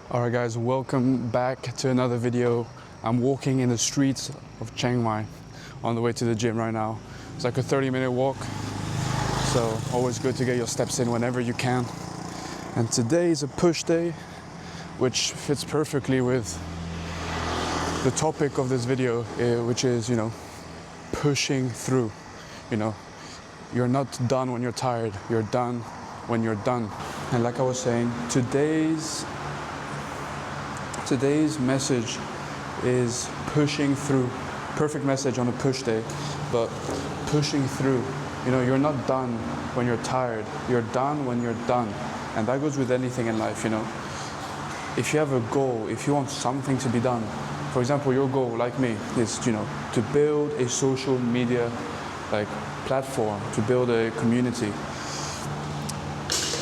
Alright guys, welcome back to another video. I'm walking in the streets of Chiang Mai on the way to the gym right now. It's like a 30-minute walk, so always good to get your steps in whenever you can. And today is a push day, which fits perfectly with the topic of this video, which is, pushing through. You're not done when you're tired, you're done when you're done. And like I was saying, today's message is pushing through. Perfect message on a push day, but pushing through. You're not done when you're tired, you're done when you're done. And that goes with anything in life, If you have a goal, if you want something to be done, for example, your goal, like me, is, to build a social media platform, to build a community.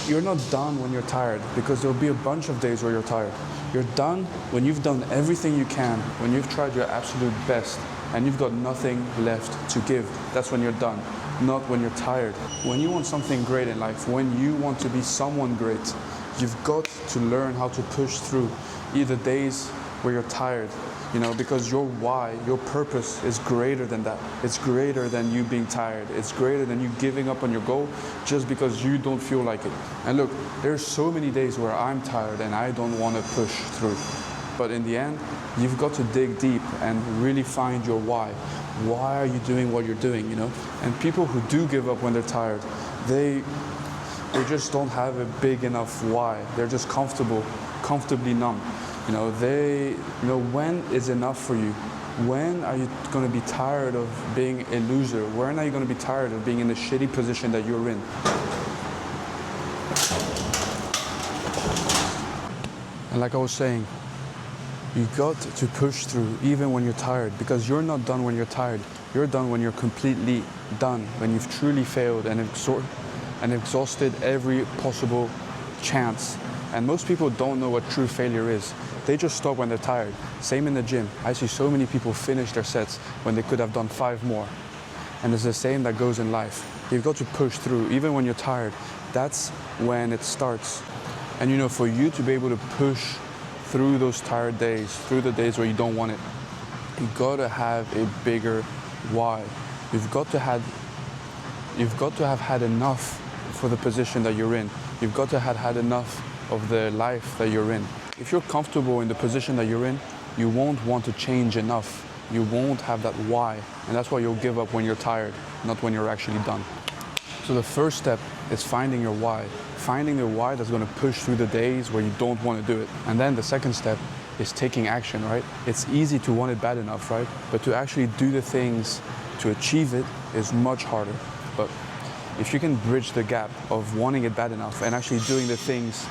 You're not done when you're tired, because there'll be a bunch of days where you're tired. You're done when you've done everything you can, when you've tried your absolute best, and you've got nothing left to give. That's when you're done, not when you're tired. When you want something great in life, when you want to be someone great, you've got to learn how to push through either days where you're tired, because your why, your purpose is greater than that. It's greater than you being tired. It's greater than you giving up on your goal just because you don't feel like it. And look, there's so many days where I'm tired and I don't want to push through. But in the end, you've got to dig deep and really find your why. Why are you doing what you're doing, And people who do give up when they're tired, they just don't have a big enough why. They're just comfortably numb. When is enough for you? When are you going to be tired of being a loser? When are you going to be tired of being in the shitty position that you're in? And like I was saying, you got to push through even when you're tired, because you're not done when you're tired. You're done when you're completely done, when you've truly failed and exhausted every possible chance. And most people don't know what true failure is. They just stop when they're tired. Same in the gym. I see so many people finish their sets when they could have done 5 more. And it's the same that goes in life. You've got to push through, even when you're tired. That's when it starts. And for you to be able to push through those tired days, through the days where you don't want it, you've got to have a bigger why. You've got to have had enough for the position that you're in. You've got to have had enough of the life that you're in. If you're comfortable in the position that you're in, you won't want to change enough. You won't have that why. And that's why you'll give up when you're tired, not when you're actually done. So the first step is finding your why. Finding the why that's going to push through the days where you don't want to do it. And then the second step is taking action, right? It's easy to want it bad enough, right? But to actually do the things to achieve it is much harder. But if you can bridge the gap of wanting it bad enough and actually doing the things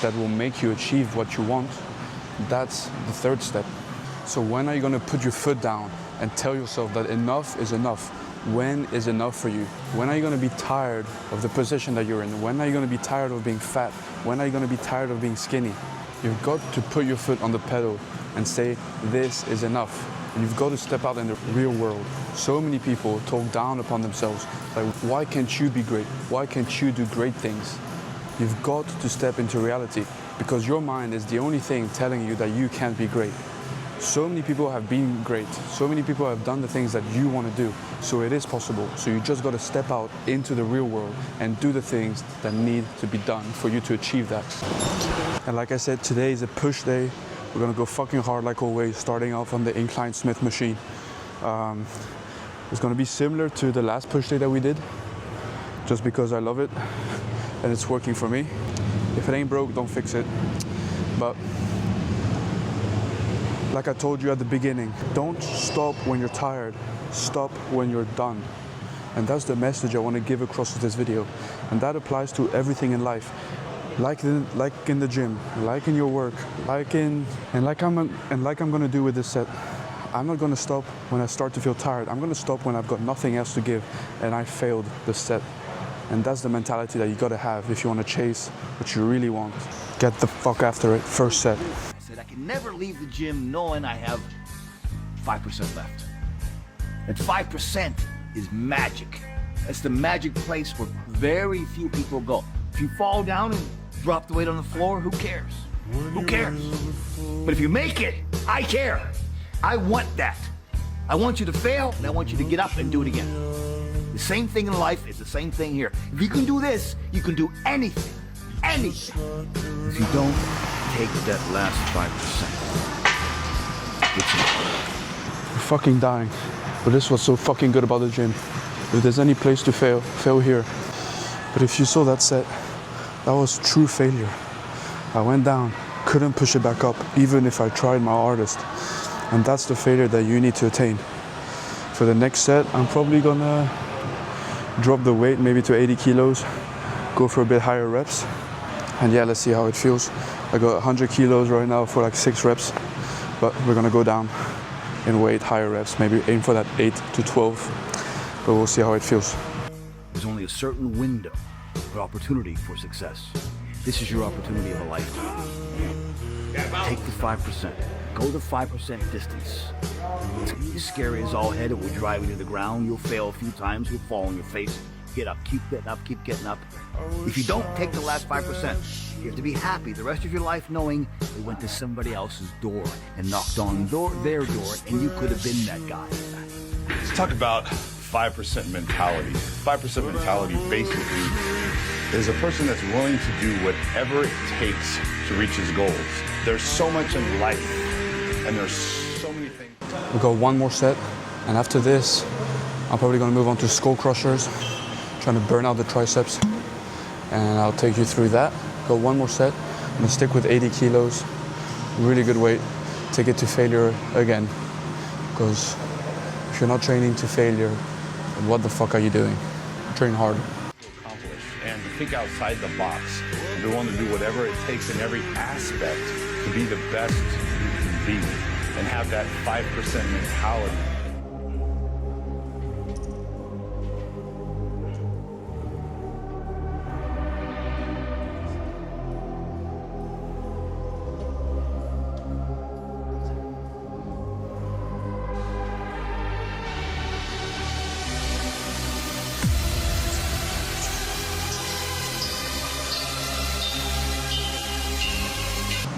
that will make you achieve what you want, that's the third step. So when are you going to put your foot down and tell yourself that enough is enough? When is enough for you? When are you going to be tired of the position that you're in? When are you going to be tired of being fat? When are you going to be tired of being skinny? You've got to put your foot on the pedal and say, this is enough. And you've got to step out in the real world. So many people talk down upon themselves. Like, why can't you be great? Why can't you do great things? You've got to step into reality, because your mind is the only thing telling you that you can't be great. So many people have been great. So many people have done the things that you want to do. So it is possible. So you just got to step out into the real world and do the things that need to be done for you to achieve that. And like I said, today is a push day. We're going to go fucking hard like always, starting off on the incline Smith machine. It's going to be similar to the last push day that we did, just because I love it and it's working for me. If it ain't broke, don't fix it. But like I told you at the beginning, don't stop when you're tired, stop when you're done. And that's the message I want to give across with this video. And that applies to everything in life. Like in the gym, like in your work, like I'm gonna do with this set. I'm not gonna stop when I start to feel tired. I'm gonna stop when I've got nothing else to give and I failed the set. And that's the mentality that you gotta have if you wanna chase what you really want. Get the fuck after it, first set. I said I can never leave the gym knowing I have 5% left. And 5% is magic. It's the magic place where very few people go. If you fall down and drop the weight on the floor, who cares? Who cares? But if you make it, I care. I want that. I want you to fail, and I want you to get up and do it again. The same thing in life is the same thing here. If you can do this, you can do anything. Anything. If you don't take that last 5%, it's We're fucking dying. But this was so fucking good about the gym. If there's any place to fail, fail here. But if you saw that set, that was true failure. I went down, couldn't push it back up, even if I tried my hardest. And that's the failure that you need to attain. For the next set, I'm probably gonna drop the weight maybe to 80 kilos, go for a bit higher reps. And yeah, let's see how it feels. I got 100 kilos right now for like 6 reps, but we're gonna go down in weight, higher reps, maybe aim for that 8 to 12, but we'll see how it feels. There's only a certain window of opportunity for success. This is your opportunity of a lifetime. Take the 5%. Go the 5% distance. It's gonna be scary as all head. It will drive you to the ground. You'll fail a few times. You'll fall on your face. Get up. Keep getting up. Keep getting up. If you don't take the last 5%, you have to be happy the rest of your life knowing it went to somebody else's door and knocked on their door, and you could have been that guy. Let's talk about 5% mentality. 5% mentality basically is a person that's willing to do whatever it takes to reach his goals. There's so much in life, and there's so many things. We got one more set, and after this, I'm probably gonna move on to skull crushers, trying to burn out the triceps, and I'll take you through that. Got one more set. I'm gonna stick with 80 kilos, really good weight. Take it to failure again, because if you're not training to failure, then what the fuck are you doing? Train harder. Accomplish and to think outside the box, and to want to do whatever it takes in every aspect to be the best you can be, and have that 5% mentality.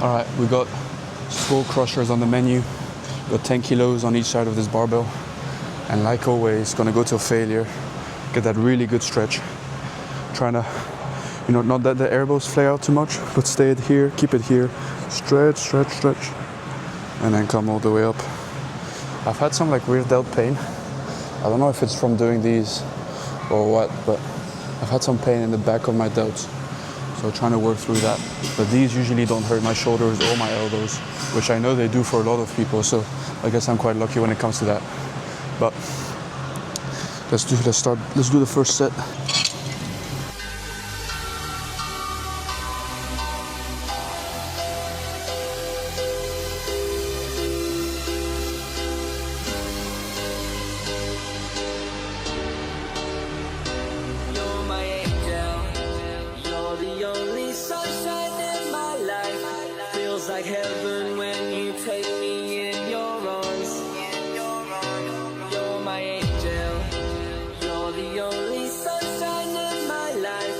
All right, we got skull crushers on the menu. Got 10 kilos on each side of this barbell. And like always, gonna go till failure. Get that really good stretch. Trying to, not let the elbows flare out too much, but stay here, keep it here. Stretch, stretch, stretch. And then come all the way up. I've had some like weird delt pain. I don't know if it's from doing these or what, but I've had some pain in the back of my delts. So trying to work through that. But these usually don't hurt my shoulders or my elbows, which I know they do for a lot of people. So I guess I'm quite lucky when it comes to that. But let's do the first set. Like heaven when you take me in your arms. You're my angel. You're the only sunshine in my life.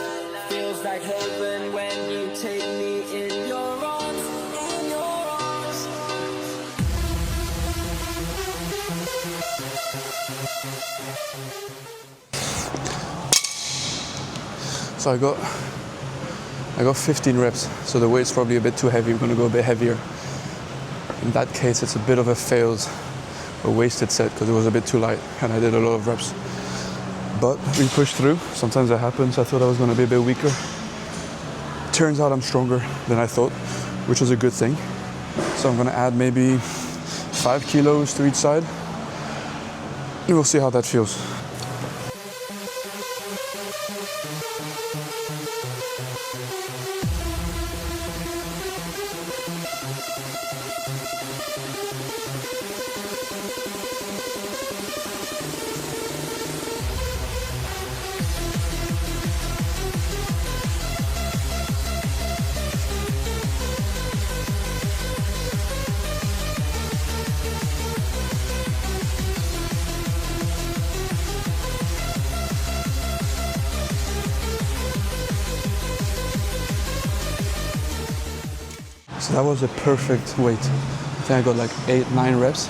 Feels like heaven when you take me in your arms. In your arms. So I got 15 reps, so the weight's probably a bit too heavy. We're gonna go a bit heavier. In that case, it's a bit of a failed or wasted set because it was a bit too light and I did a lot of reps. But we pushed through. Sometimes that happens. I thought I was gonna be a bit weaker. Turns out I'm stronger than I thought, which is a good thing. So I'm gonna add maybe 5 kilos to each side. And we'll see how that feels. So that was a perfect weight. I think I got like 8-9 reps.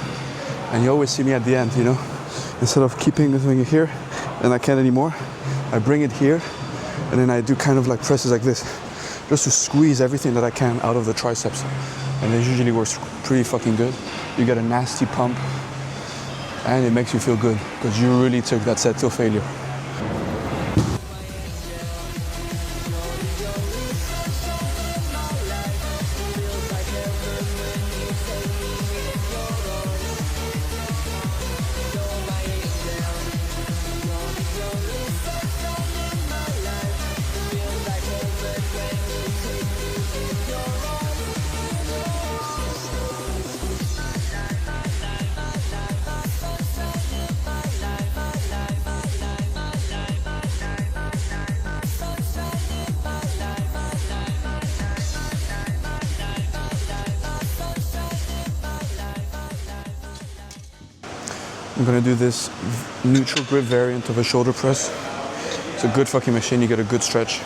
And you always see me at the end, you know? Instead of keeping it here, and I can't anymore, I bring it here, and then I do kind of like presses like this, just to squeeze everything that I can out of the triceps. And it usually works pretty fucking good. You get a nasty pump, and it makes you feel good, because you really took that set to failure. I'm gonna do this neutral grip variant of a shoulder press. It's a good fucking machine, you get a good stretch.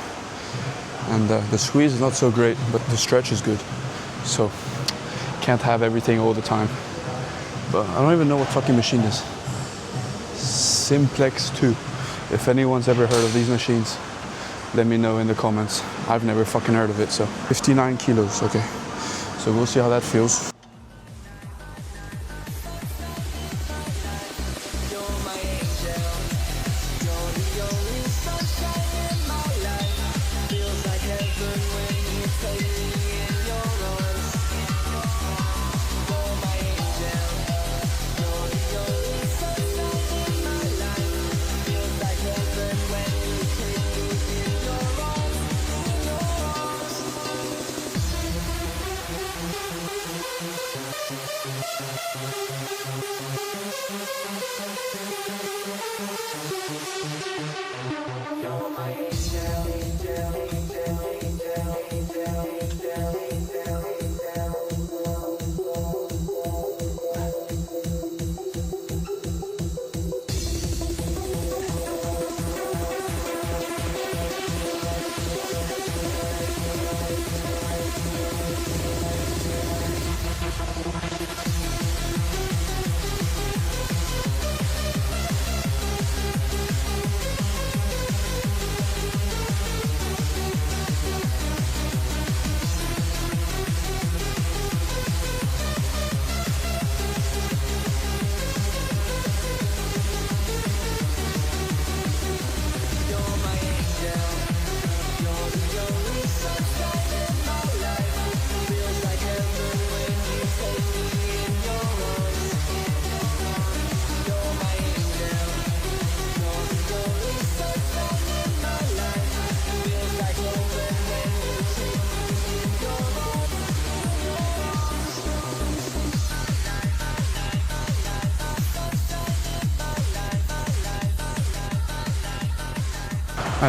And the squeeze is not so great, but the stretch is good. So, can't have everything all the time. But I don't even know what fucking machine this is. Simplex 2. If anyone's ever heard of these machines, let me know in the comments. I've never fucking heard of it, so. 59 kilos, okay. So we'll see how that feels.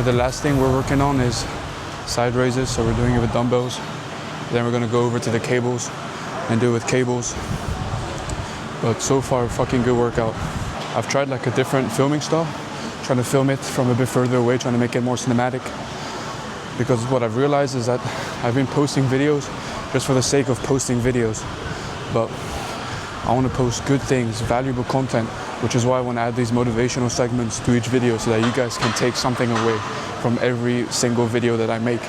The last thing we're working on is side raises, so we're doing it with dumbbells. Then we're gonna go over to the cables and do it with cables. But so far, fucking good workout. I've tried like a different filming style, trying to film it from a bit further away, trying to make it more cinematic. Because what I've realized is that I've been posting videos just for the sake of posting videos. But I want to post good things, valuable content, which is why I want to add these motivational segments to each video so that you guys can take something away from every single video that I make.